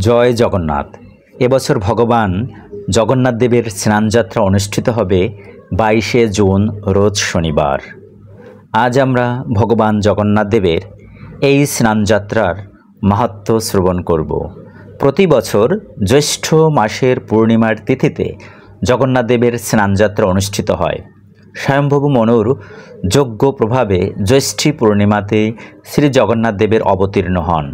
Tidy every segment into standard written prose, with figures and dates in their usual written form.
জয় জগন্নাথ। এবছর ভগবান জগন্নাথ দেবের স্নানযাত্রা অনুষ্ঠিত হবে 22শে জুন রোজ শনিবার। আজ আমরা ভগবান জগন্নাথ দেবের এই স্নানযাত্রার মাহাত্ম্য শ্রবণ করব। প্রতি বছর জ্যৈষ্ঠ মাসের পূর্ণিমার তিথিতে জগন্নাথ দেবের স্নানযাত্রা অনুষ্ঠিত হয়। স্বয়ম্ভবু মনুর যজ্ঞ প্রভাবে জ্যৈষ্ঠী পূর্ণিমাতে শ্রী জগন্নাথ দেবের অবতীর্ণ হন।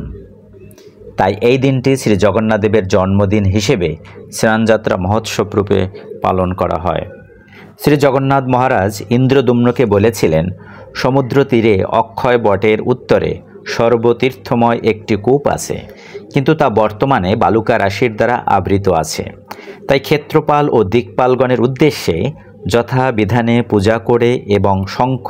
তাই এই দিনটি শ্রী জগন্নাথ দেবের জন্মদিন হিসেবে স্নানযাত্রা মহোৎসব রূপে পালন করা হয়। শ্রী জগন্নাথ মহারাজ ইন্দ্রদুম্নকে বলেছিলেন, সমুদ্র তীরে অক্ষয় বটের উত্তরে সর্বতীর্থময় একটি কূপ আছে, কিন্তু তা বর্তমানে বালুকা রাশির দ্বারা আবৃত আছে। তাই ক্ষেত্রপাল ও দিকপালগণের উদ্দেশ্যে যথাবিধানে পূজা করে এবং শঙ্খ,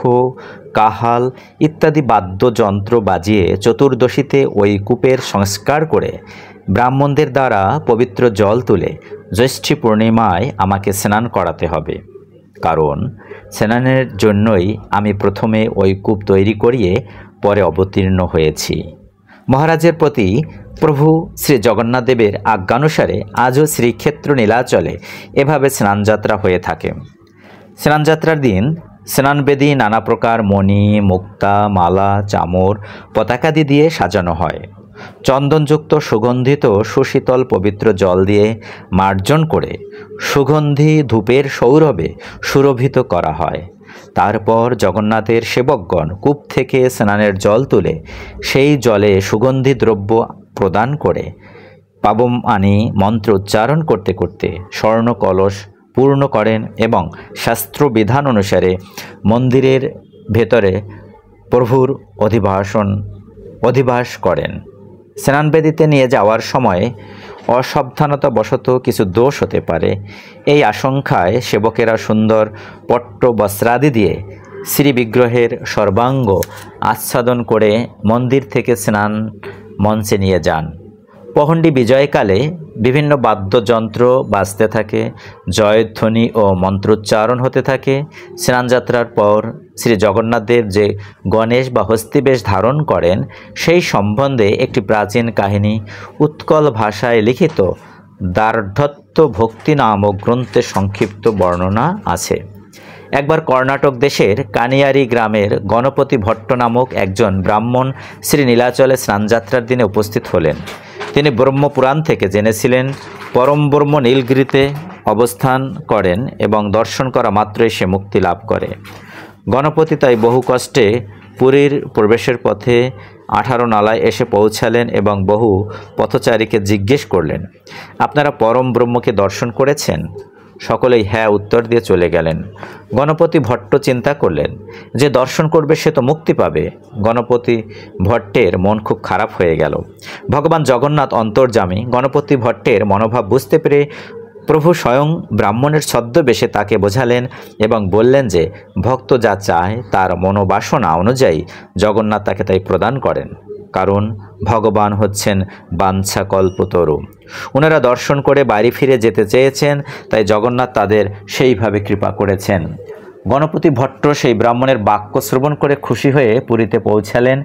কাহাল ইত্যাদি বাদ্যযন্ত্র বাজিয়ে চতুর্দশীতে ওই কূপের সংস্কার করে ব্রাহ্মণদের দ্বারা পবিত্র জল তুলে জ্যৈষ্ঠী পূর্ণিমায় আমাকে স্নান করাতে হবে। কারণ স্নানের জন্যই আমি প্রথমে ওই কূপ তৈরি করিয়ে পরে অবতীর্ণ হয়েছি। মহারাজের প্রতি প্রভু শ্রী জগন্নাথ দেবের আজ্ঞানুসারে আজও শ্রীক্ষেত্র নীলাচলে এভাবে স্নানযাত্রা হয়ে থাকে। স্নানযাত্রার দিন স্নানবেদী নানা প্রকার মণি, মুক্তা, মালা, চামর, পতাকাদি দিয়ে সাজানো হয়। চন্দনযুক্ত সুগন্ধিত সুশীতল পবিত্র জল দিয়ে মার্জন করে সুগন্ধি ধূপের সৌরভে সুরভিত করা হয়। তারপর জগন্নাথের সেবকগণ কূপ থেকে স্নানের জল তুলে সেই জলে সুগন্ধি দ্রব্য প্রদান করে পাবমানি মন্ত্র উচ্চারণ করতে করতে স্বর্ণ কলস পূর্ণ করেন এবং শাস্ত্রবিধান অনুসারে মন্দিরের ভেতরে প্রভুর অধিবাস করেন। স্নানবেদিতে নিয়ে যাওয়ার সময় অসাবধানতাবশত কিছু দোষ হতে পারে। এই আশঙ্কায় সেবকেরা সুন্দর পট্ট বস্ত্রাদি দিয়ে শ্রীবিগ্রহের সর্বাঙ্গ আচ্ছাদন করে মন্দির থেকে স্নান মঞ্চে নিয়ে যান। পহণ্ডি বিজয়কালে বিভিন্ন বাদ্যযন্ত্র বাজতে থাকে, জয়ধ্বনি ও মন্ত্রোচ্চারণ হতে থাকে। স্নানযাত্রার পর শ্রী জগন্নাথ দেব যে গণেশ বা হস্তিবেশ ধারণ করেন সেই সম্বন্ধে একটি প্রাচীন কাহিনী উৎকল ভাষায় লিখিত দার্ঢ্যত্ব ভক্তি নামক গ্রন্থে সংক্ষিপ্ত বর্ণনা আছে। একবার কর্ণাটক দেশের কানিয়ারি গ্রামের গণপতি ভট্ট নামক একজন ব্রাহ্মণ শ্রী নীলাচলে স্নানযাত্রার দিনে উপস্থিত হলেন। তিনি ব্রহ্মপুরাণ থেকে জেনেছিলেন পরম ব্রহ্ম নীলগিরিতে অবস্থান করেন এবং দর্শন করা মাত্রই সে মুক্তি লাভ করে। গণপতি তাই বহু কষ্টে পুরীর প্রবেশের পথে 18 নালায় এসে পৌঁছালেন এবং বহু পথচারীকে জিজ্ঞেস করলেন, আপনারা পরম ব্রহ্মকে দর্শন করেছেন? সকলেই হ্যাঁ উত্তর দিয়ে চলে গেলেন। গণপতি ভট্ট চিন্তা করলেন, যে দর্শন করবে সে তো মুক্তি পাবে। গণপতি ভট্টের মন খুব খারাপ হয়ে গেল। ভগবান জগন্নাথ অন্তর্যামী গণপতি ভট্টের মনোভাব বুঝতে পেরে প্রভু স্বয়ং ব্রাহ্মণের ছদ্মবেশে তাকে বোঝালেন এবং বললেন যে ভক্ত যা চায় তার মনোবাসনা অনুযায়ী জগন্নাথ তাকে তাই প্রদান করেন। কারণ ভগবান হচ্ছেন বাঞ্ছা কল্পতরু। ওনারা দর্শন করে বাড়ি ফিরে যেতে চেয়েছেন, তাই জগন্নাথ তাদের সেইভাবে কৃপা করেছেন। গণপতি ভট্ট সেই ব্রাহ্মণের বাক্য শ্রবণ করে খুশি হয়ে পুরীতে পৌঁছালেন।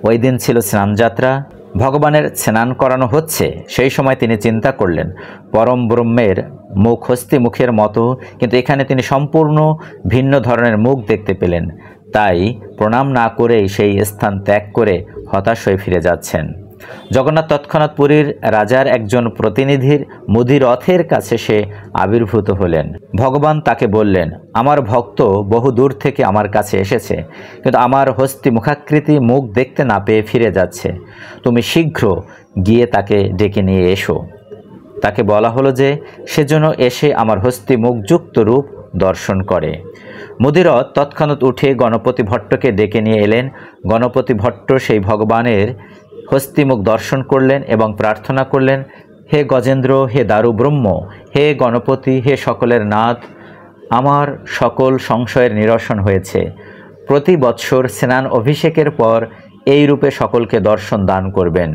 ওই দিন ছিল স্নানযাত্রা। ভগবানের স্নান করানো হচ্ছে, সেই সময় তিনি চিন্তা করলেন পরম ব্রহ্মের মুখ হস্তি মুখের মতো, কিন্তু এখানে তিনি সম্পূর্ণ ভিন্ন ধরনের মুখ দেখতে পেলেন। তাই প্রণাম না করেই সেই স্থান ত্যাগ করে হতাশ হয়ে ফিরে যাচ্ছেন। জগন্নাথ তৎক্ষণাৎ পুরীর রাজার একজন প্রতিনিধির মুদি রথের কাছে সে আবির্ভূত হলেন। ভগবান তাকে বললেন, আমার ভক্ত বহু দূর থেকে আমার কাছে এসেছে, কিন্তু আমার হস্তি মুখাকৃতি মুখ দেখতে না পেয়ে ফিরে যাচ্ছে। তুমি শীঘ্র গিয়ে তাকে ডেকে নিয়ে এসো। তাকে বলা হলো যে সেজন্য এসে আমার হস্তি মুখযুক্ত রূপ দর্শন করে। মুদিরথ তৎক্ষণাৎ উঠে গণপতি ভট্টকে ডেকে নিয়ে এলেন। গণপতি ভট্ট সেই ভগবানের হস্তিমুখ দর্শন করলেন এবং প্রার্থনা করলেন, হে গজেন্দ্র, হে দারু ব্রহ্ম, হে গণপতি, হে সকলের নাথ, আমার সকল সংশয়ের নিরসন হয়েছে। প্রতি বৎসর স্নান অভিষেকের পর এই রূপে সকলকে দর্শন দান করবেন।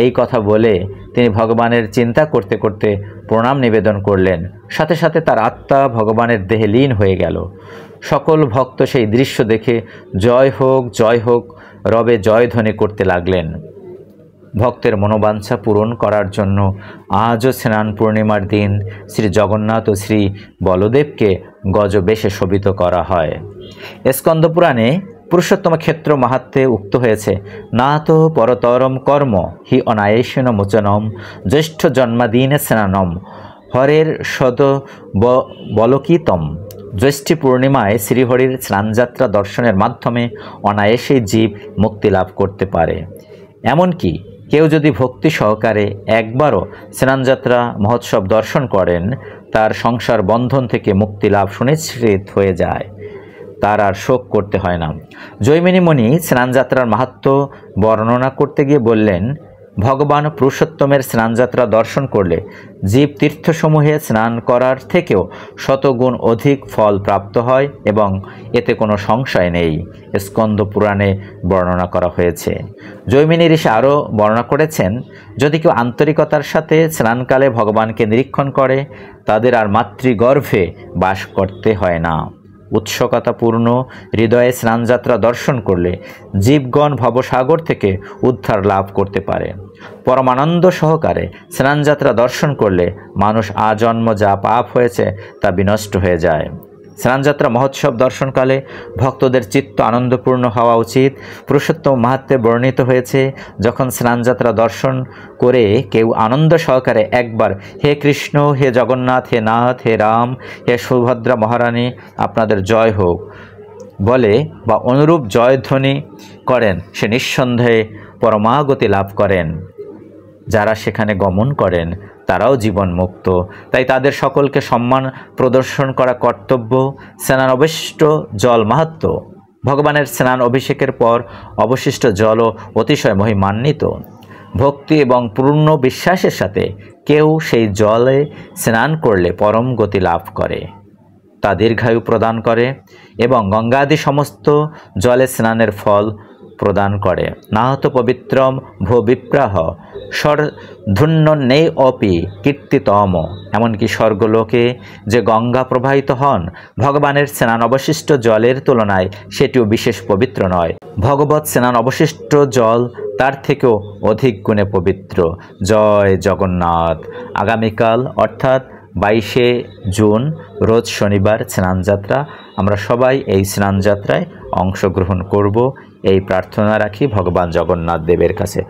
এই কথা বলে তিনি ভগবানের চিন্তা করতে করতে প্রণাম নিবেদন করলেন। সাথে সাথে তার আত্মা ভগবানের দেহে লীন হয়ে গেল। সকল ভক্ত সেই দৃশ্য দেখে জয় হোক রবে জয়ধ্বনি করতে লাগলেন। ভক্তের মনোবাঞ্ছা পূরণ করার জন্য আজও স্নান পূর্ণিমার দিন শ্রী জগন্নাথ ও শ্রী বলদেবকে গজবেশে শোভিত করা হয়। স্কন্দ পুরাণে পুরুষোত্তম ক্ষেত্র মাহাত্ম্যে উক্ত হয়েছে, না তো পরতরম কর্ম হি অনায়েশেন মোচনম জ্যৈষ্ঠ জন্মাদিনে স্নানম হরের সদ বলকিতম। জ্যৈষ্ঠী পূর্ণিমায় শ্রীহরির স্নানযাত্রা দর্শনের মাধ্যমে অনায়াসেই জীব মুক্তি লাভ করতে পারে। এমনকি কেউ যদি ভক্তি সহকারে একবারও স্নানযাত্রা মহোৎসব দর্শন করেন, তার সংসার বন্ধন থেকে মুক্তি লাভ সুনিশ্চিত হয়ে যায়, তার আর শোক করতে হয় না। জৈমিনী মুনি স্নানযাত্রার মাহাত্ম্য বর্ণনা করতে গিয়ে বললেন, ভগবান পুরুষোত্তমের স্নানযাত্রা দর্শন করলে জীব তীর্থসমূহে স্নান করার থেকেও শতগুণ অধিক ফল প্রাপ্ত হয় এবং এতে কোনো সংশয় নেই। স্কন্দ পুরাণে বর্ণনা করা হয়েছে। জৈমিনী ঋষি আরও বর্ণনা করেছেন, যদি কেউ আন্তরিকতার সাথে স্নানকালে ভগবানকে নিরীক্ষণ করে, তাদের আর মাতৃগর্ভে বাস করতে হয় না। উৎসুকতাপূর্ণ হৃদয়ে স্নানযাত্রা দর্শন করলে জীবগণ ভবসাগর থেকে উদ্ধার লাভ করতে পারে। পরমানন্দ সহকারে স্নানযাত্রা দর্শন করলে মানুষ আজন্ম যা পাপ হয়েছে তা বিনষ্ট হয়ে যায়। স্নানযাত্রা মহোৎসব দর্শনকালে ভক্তদের চিত্ত আনন্দপূর্ণ হওয়া উচিত। পুরুষোত্তম মাহাত্ম্যে বর্ণিত হয়েছে, যখন স্নানযাত্রা দর্শন করে কেউ আনন্দ সহকারে একবার হে কৃষ্ণ, হে জগন্নাথ, হে নাথ, হে রাম, হে সুভদ্রা মহারানী, আপনাদের জয় হোক বলে বা অনুরূপ জয়ধ্বনি করেন, সে নিঃসন্দেহে পরমাগতি লাভ করেন। যারা সেখানে গমন করেন তারাও জীবন মুক্ত। তাই তাদের সকলকে সম্মান প্রদর্শন করা কর্তব্য। স্নান অবশিষ্ট জল মাহাত্ম্য। ভগবানের স্নান অভিষেকের পর অবশিষ্ট জলও অতিশয় মহিমান্বিত। ভক্তি এবং পূর্ণ বিশ্বাসের সাথে কেউ সেই জলে স্নান করলে পরম গতি লাভ করে, তা দীর্ঘায়ু প্রদান করে এবং গঙ্গাদি সমস্ত জলে স্নানের ফল প্রদান করে। নাহত পবিত্রম ভো বিপ্রাহ স্বর্ধুন্য নেই অপি কীর্তিতম। এমনকি স্বর্গলোকে যে গঙ্গা প্রবাহিত হন, ভগবানের স্নান অবশিষ্ট জলের তুলনায় সেটিও বিশেষ পবিত্র নয়। ভগবৎ স্নান অবশিষ্ট জল তার থেকেও অধিক গুণে পবিত্র। জয় জগন্নাথ। আগামীকাল অর্থাৎ 22শে জুন রোজ শনিবার স্নানযাত্রা। আমরা সবাই এই স্নানযাত্রায় অংশগ্রহণ করব, এই প্রার্থনা রাখি ভগবান জগন্নাথ দেবের কাছে।